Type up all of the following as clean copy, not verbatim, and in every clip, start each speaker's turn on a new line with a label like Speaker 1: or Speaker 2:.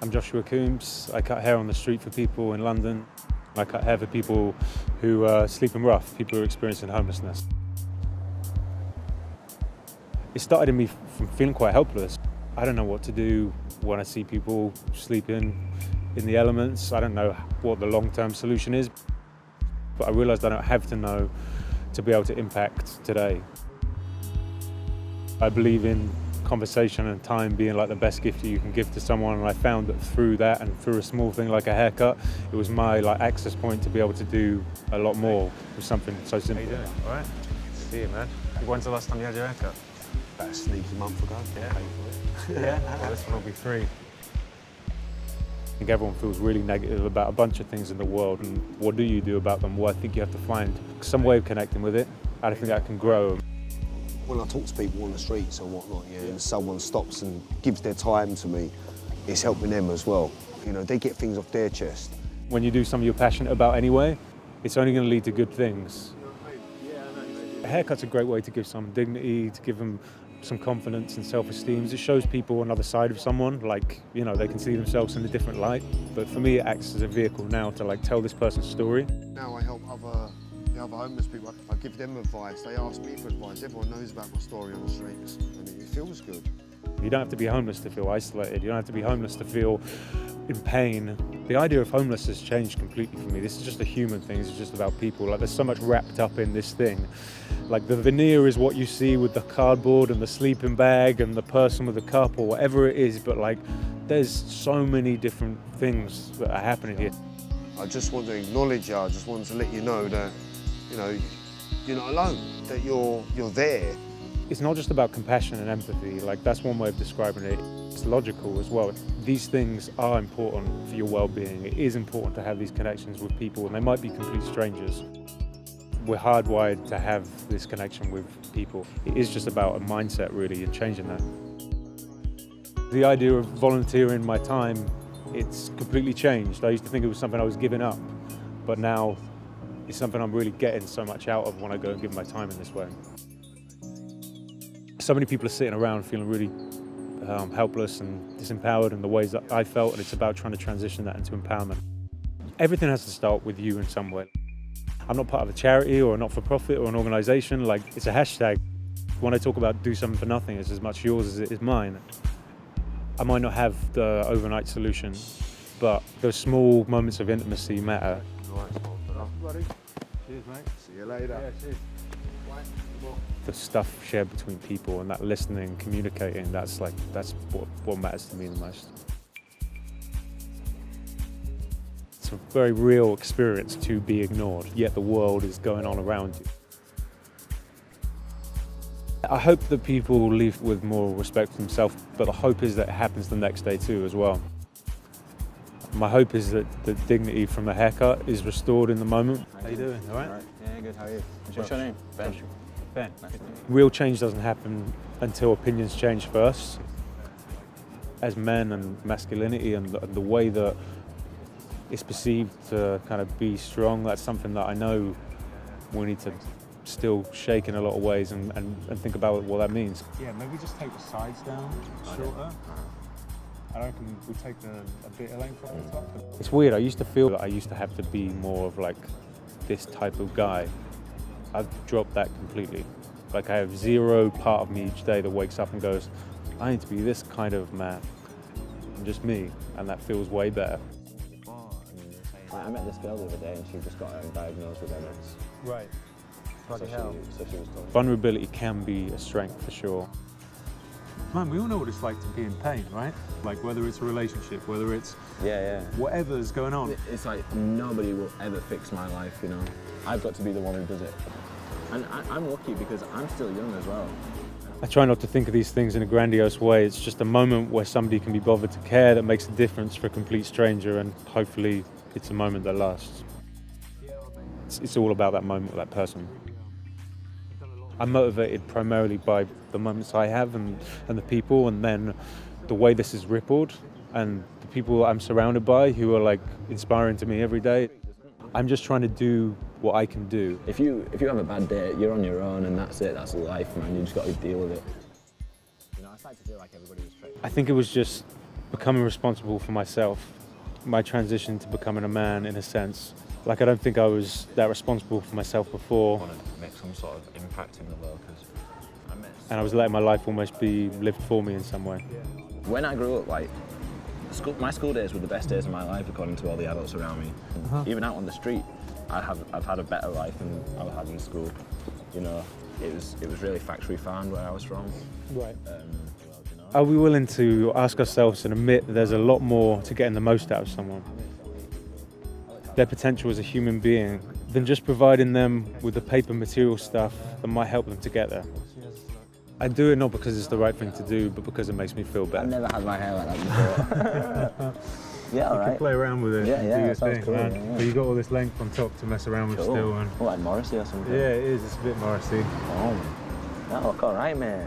Speaker 1: I'm Joshua Coombes. I cut hair on the street for people in London. I cut hair for people who are sleeping rough, people who are experiencing homelessness. It started in me from feeling quite helpless. I don't know what to do when I see people sleeping in the elements. I don't know what the long-term solution is, but I realised I don't have to know to be able to impact today. I believe in conversation and time being like the best gift you can give to someone, and I found that through that and through a small thing like a haircut, it was my access point to be able to do a lot more with something so simple.
Speaker 2: How you doing? All right. See you, man. When's the last time you had your haircut?
Speaker 3: About a sneaky month ago.
Speaker 2: Yeah. Well, this one will be free.
Speaker 1: I think everyone feels really negative about a bunch of things in the world, and what do you do about them? Well, I think you have to find some way of connecting with it. I think that can grow.
Speaker 3: When I talk to people on the streets and whatnot, and someone stops and gives their time to me, it's helping them as well. You know, they get things off their chest.
Speaker 1: When you do something you're passionate about anyway, it's only going to lead to good things. A haircut's a great way to give someone dignity, to give them some confidence and self-esteem. It shows people another side of someone, they can see themselves in a different light. But for me, it acts as a vehicle now to tell this person's story.
Speaker 3: Now I help other homeless people. I give them advice. They ask me for advice. Everyone knows about my story on the streets, and it feels good.
Speaker 1: You don't have to be homeless to feel isolated. You don't have to be homeless to feel in pain. The idea of homeless has changed completely for me. This is just a human thing. This is just about people. There's so much wrapped up in this thing. The veneer is what you see with the cardboard and the sleeping bag and the person with the cup or whatever it is, but there's so many different things that are happening here.
Speaker 3: I just want to acknowledge you. I just want to let you know that, you're not alone, that you're there.
Speaker 1: It's not just about compassion and empathy, that's one way of describing it. It's logical as well. These things are important for your well-being. It is important to have these connections with people, and they might be complete strangers. We're hardwired to have this connection with people. It is just about a mindset, really, and changing that. The idea of volunteering my time, it's completely changed. I used to think it was something I was giving up, but now it's something I'm really getting so much out of when I go and give my time in this way. So many people are sitting around feeling really helpless and disempowered in the ways that I felt, and it's about trying to transition that into empowerment. Everything has to start with you in some way. I'm not part of a charity or a not-for-profit or an organisation. It's a hashtag. When I talk about do something for nothing, it's as much yours as it is mine. I might not have the overnight solution, but those small moments of intimacy matter.
Speaker 3: Buddy. Cheers, mate. See you later.
Speaker 2: Yeah, cheers.
Speaker 1: The stuff shared between people and that listening, communicating, that's what matters to me the most. It's a very real experience to be ignored, yet the world is going on around you. I hope that people leave with more respect for themselves, but the hope is that it happens the next day too as well. My hope is that the dignity from a haircut is restored in the moment.
Speaker 2: How you doing? All right?
Speaker 4: Yeah, good. How are you? What's your name? Ben.
Speaker 1: Ben.
Speaker 4: Nice to meet you.
Speaker 1: Real change doesn't happen until opinions change first. As men and masculinity and the way that it's perceived to kind of be strong, that's something that I know we need to still shake in a lot of ways and think about what that means. Yeah, maybe just take the sides down shorter. I reckon we take a bit of length from the top. It's weird, I used to feel that I used to have to be more of this type of guy. I've dropped that completely. I have zero part of me each day that wakes up and goes, I need to be this kind of man. I'm just me, and that feels way better.
Speaker 4: I met this girl the other day and she just got diagnosed with MS.
Speaker 1: Right.
Speaker 4: So she was told.
Speaker 1: Vulnerability can be a strength for sure.
Speaker 2: Man, we all know what it's like to be in pain, right? Whether it's a relationship, whether it's whatever's going on.
Speaker 4: It's nobody will ever fix my life, I've got to be the one who does it. And I'm lucky because I'm still young as well.
Speaker 1: I try not to think of these things in a grandiose way. It's just a moment where somebody can be bothered to care that makes a difference for a complete stranger, and hopefully it's a moment that lasts. It's all about that moment with that person. I'm motivated primarily by the moments I have and the people, and then the way this is rippled and the people I'm surrounded by who are inspiring to me every day. I'm just trying to do what I can do.
Speaker 4: If you have a bad day, you're on your own and that's it, that's life, man. You just got to deal with it. I started to feel like everybody was fake.
Speaker 1: I think it was just becoming responsible for myself, my transition to becoming a man in a sense. Like I don't think I was that responsible for myself before.
Speaker 4: I want to make some sort of impact in the world because
Speaker 1: And I was letting my life almost be lived for me in some way.
Speaker 4: when I grew up, like, my school days were the best days of my life according to all the adults around me. Even out on the street, I've had a better life than I had in school. You know, it was really factory farmed where I was from.
Speaker 1: Right.
Speaker 4: You know.
Speaker 1: Are we willing to ask ourselves and admit that there's a lot more to getting the most out of someone, their potential as a human being, than just providing them with the paper material stuff that might help them to get there? I do it not because it's the right thing to do, but because it makes me feel
Speaker 4: I've
Speaker 1: better.
Speaker 4: never had my hair like that before. Yeah, all
Speaker 1: You
Speaker 4: right.
Speaker 1: can play around with it
Speaker 4: Yeah,
Speaker 1: and
Speaker 4: yeah,
Speaker 1: do your
Speaker 4: that sounds
Speaker 1: thing,
Speaker 4: cool,
Speaker 1: man.
Speaker 4: yeah.
Speaker 1: But you got all this length on top to mess around with
Speaker 4: Cool.
Speaker 1: still. And
Speaker 4: Oh, like Morrissey or something.
Speaker 1: yeah, it is. It's a bit Morrissey.
Speaker 4: Oh, that look all right, man.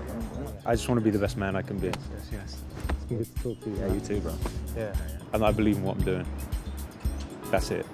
Speaker 1: I just want to be the best man I can be. Yes. It's good to talk to you.
Speaker 4: Yeah, you too, bro.
Speaker 1: Yeah. And I believe in what I'm doing. That's it.